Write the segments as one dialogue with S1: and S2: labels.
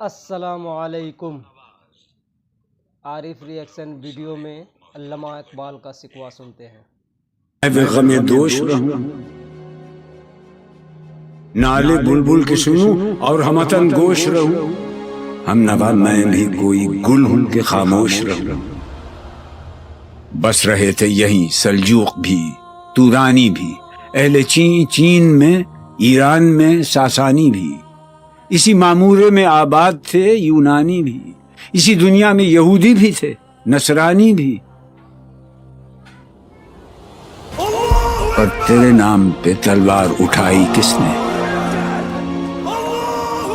S1: السلام علیکم۔ عارف ری action video میں علامہ اقبال کا سکوا سنتے ہیں۔
S2: میں غم دوش رہوں، نالے بلبل کے سنوں اور ہمتن گوش رہوں، ہم نوا میں بھی کوئی گل ہوں کہ خاموش رہوں۔ بس رہے تھے یہیں سلجوق بھی، تورانی بھی، اہل چین میں، ایران میں ساسانی بھی، اسی معمورے میں آباد تھے یونانی بھی، اسی دنیا میں یہودی بھی تھے نصرانی بھی، پر تیرے نام پہ تلوار اٹھائی کس نے؟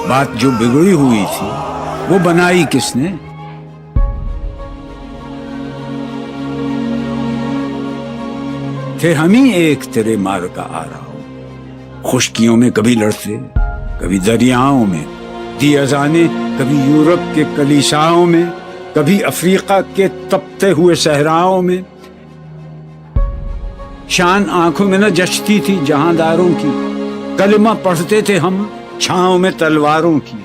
S2: بات جو بگڑی ہوئی تھی وہ بنائی کس نے؟ تھے ہم ہی ایک تیرے مار کا آ رہا ہوں، خشکیوں میں کبھی لڑتے کبھی دریاؤں میں، دی اذانیں کبھی یورپ کے کلیساؤں میں، کبھی افریقہ کے تپتے ہوئے صحراؤں میں، شان آنکھوں میں نہ جچتی تھی جہانداروں کی، کلمہ پڑھتے تھے ہم چھاؤں میں تلواروں کی۔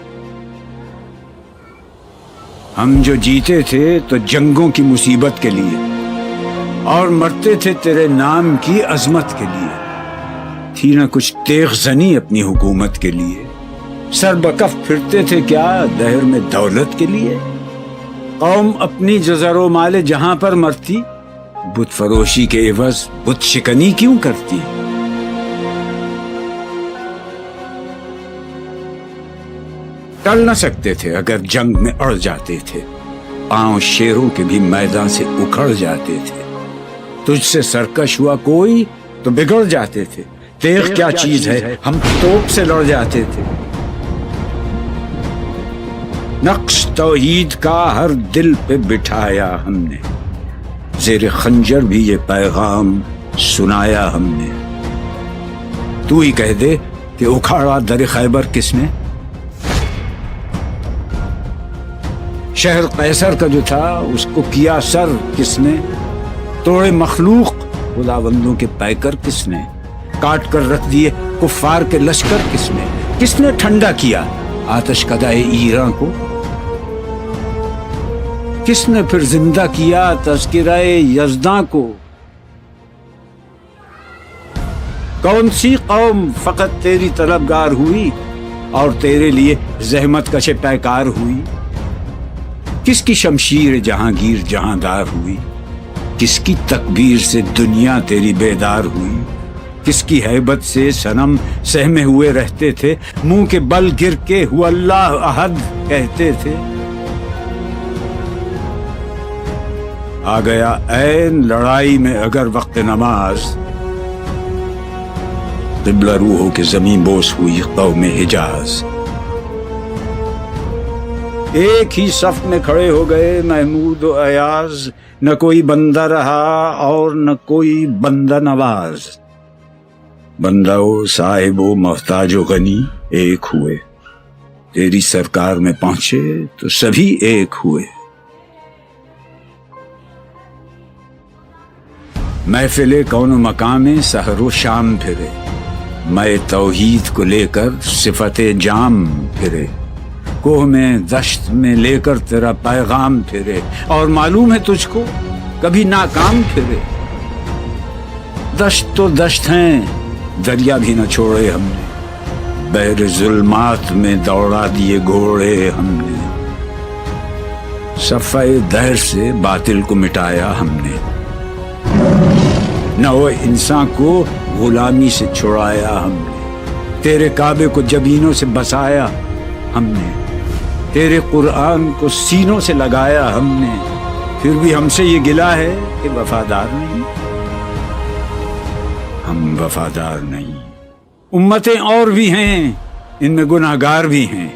S2: ہم جو جیتے تھے تو جنگوں کی مصیبت کے لیے، اور مرتے تھے تیرے نام کی عظمت کے لیے، تھی نہ کچھ تیغ زنی اپنی حکومت کے لیے، سر بکف پھرتے تھے کیا دہر میں دولت کے لیے؟ قوم اپنی جزر و مال جہاں پر مرتی، بت فروشی کے عوض بت شکنی کیوں کرتی؟ ٹل نہ سکتے تھے اگر جنگ میں اڑ جاتے تھے، پاؤں شیروں کے بھی میدان سے اکھڑ جاتے تھے، تجھ سے سرکش ہوا کوئی تو بگڑ جاتے تھے، تیغ کیا چیز ہے ہم توپ سے لڑ جاتے تھے۔ نقش توحید کا ہر دل پہ بٹھایا ہم نے، زیر خنجر بھی یہ پیغام سنایا ہم نے۔ تو ہی کہہ دے کہ اکھاڑا در خیبر کس نے؟ شہر قیصر کا جو تھا اس کو کیا سر کس نے؟ توڑے مخلوق خداوندوں کے پیکر کس نے؟ کاٹ کر رکھ دیے کفار کے لشکر کس نے؟ کس نے ٹھنڈا کیا آتش کدائے ایراں کو؟ کس نے پھر زندہ کیا تذکرہ یزداں کو؟ کون سی قوم فقط تیری طلبگار ہوئی اور تیرے لیے زحمت کش پیکار ہوئی؟ کس کی شمشیر جہانگیر جہاندار ہوئی؟ کس کی تکبیر سے دنیا تیری بیدار ہوئی؟ کس کی ہیبت سے صنم سہمے ہوئے رہتے تھے، منہ کے بل گر کے ہو اللہ احد کہتے تھے؟ آ گیا عین لڑائی میں اگر وقت نماز، قبلہ روحوں کے زمین بوس ہوئی قوم حجاز۔ ایک ہی صف میں کھڑے ہو گئے محمود و ایاز، نہ کوئی بندہ رہا اور نہ کوئی بندہ نواز۔ بندہ و صاحب و محتاج و غنی ایک ہوئے، تیری سرکار میں پہنچے تو سبھی ایک ہوئے۔ محفل کون و مقام میں سحر و شام پھرے، میں توحید کو لے کر صفت جام پھرے، کوہ میں دشت میں لے کر تیرا پیغام پھرے، اور معلوم ہے تجھ کو کبھی ناکام پھرے۔ دشت تو دشت ہیں دریا بھی نہ چھوڑے ہم نے، بحر ظلمات میں دوڑا دیے گھوڑے ہم نے، صفحہ دہر سے باطل کو مٹایا ہم نے، نہ وہ انسان کو غلامی سے چھڑایا ہم نے، تیرے کعبے کو جبینوں سے بسایا ہم نے، تیرے قرآن کو سینوں سے لگایا ہم نے، پھر بھی ہم سے یہ گلہ ہے کہ وفادار نہیں، ہم وفادار نہیں۔ امتیں اور بھی ہیں ان میں گناہگار بھی ہیں،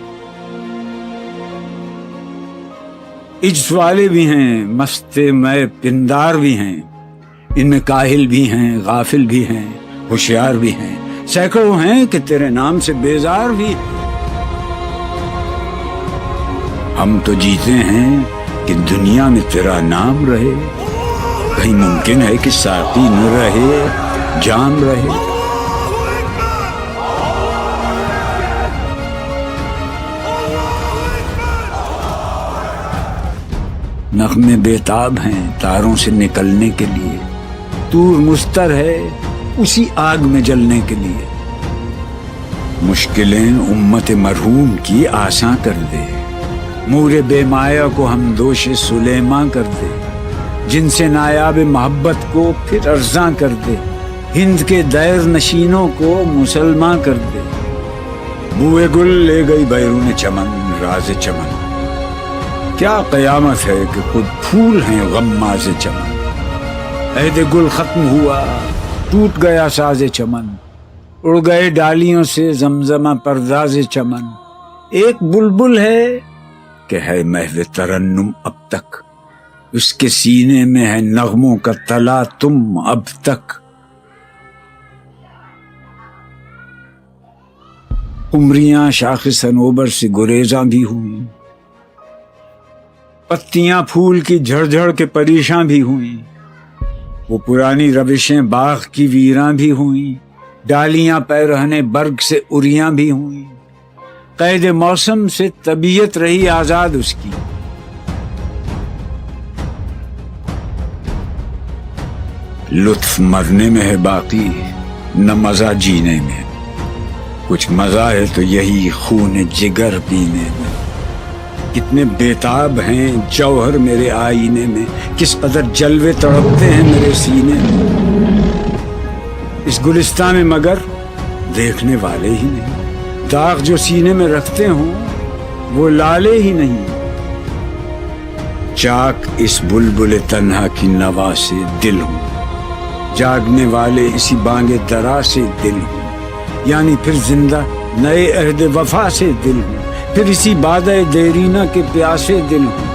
S2: عجز والے بھی ہیں مست میں پندار بھی ہیں، ان میں کاہل بھی ہیں غافل بھی ہیں ہوشیار بھی ہیں، سینکڑوں ہیں کہ تیرے نام سے بیزار بھی ہیں۔ ہم تو جیتے ہیں کہ دنیا میں تیرا نام رہے، کہیں ممکن ہے کہ ساقی نہ رہے جام رہے۔ نغمے بیتاب ہیں تاروں سے نکلنے کے لیے، طور مستر ہے اسی آگ میں جلنے کے لیے۔ مشکلیں امت مرحوم کی آساں کر دے، مور بے مایا کو ہم دوش سلیماں کر دے، جن سے نایاب محبت کو پھر ارزاں کر دے، ہند کے دیر نشینوں کو مسلماں کر دے۔ بوئے گل لے گئی بیرون چمن راز چمن، کیا قیامت ہے کہ خود پھول ہیں غماز چمن۔ عہد گل ختم ہوا ٹوٹ گیا ساز چمن، اڑ گئے ڈالیوں سے زمزمہ پرداز چمن۔ ایک بلبل ہے کہ ہے محو ترنم اب تک، اس کے سینے میں ہے نغموں کا تلا تم اب تک۔ قمریاں شاخ صنوبر سے گریزاں بھی ہوئیں، پتیاں پھول کی جھڑ جھڑ کے پریشاں بھی ہوئیں، وہ پرانی روشیں باغ کی ویراں بھی ہوئیں، ڈالیاں پیرہنے برگ سے اریاں بھی ہوئیں۔ قید موسم سے طبیعت رہی آزاد اس کی، لطف مرنے میں ہے باقی نہ مزہ جینے میں، کچھ مزہ ہے تو یہی خون جگر پینے میں۔ کتنے بیتاب ہیں جوہر میرے آئینے میں، کس قدر جلوے تڑپتے ہیں میرے سینے میں۔ اس گلستان میں مگر دیکھنے والے ہی نہیں، داغ جو سینے میں رکھتے ہوں وہ لالے ہی نہیں۔ چاک اس بلبل تنہا کی نوا سے دل ہوں، جاگنے والے اسی بانگ درا سے دل ہوں، یعنی پھر زندہ نئے عہد وفا سے دل ہوں، پھر اسی بادہ دیرینہ کے پیاسے دل ہوں۔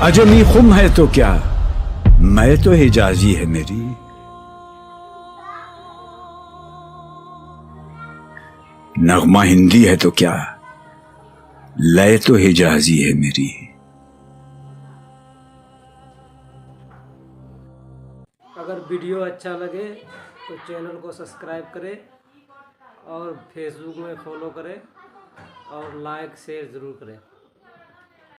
S2: عجمی خم ہے تو کیا، میں تو حجازی ہے میری، نغمہ ہندی ہے تو کیا، لے تو حجازی ہے میری۔
S1: اگر ویڈیو اچھا لگے تو چینل کو سبسکرائب کرے اور فیس بک میں فالو کرے اور لائک شیئر ضرور کریں۔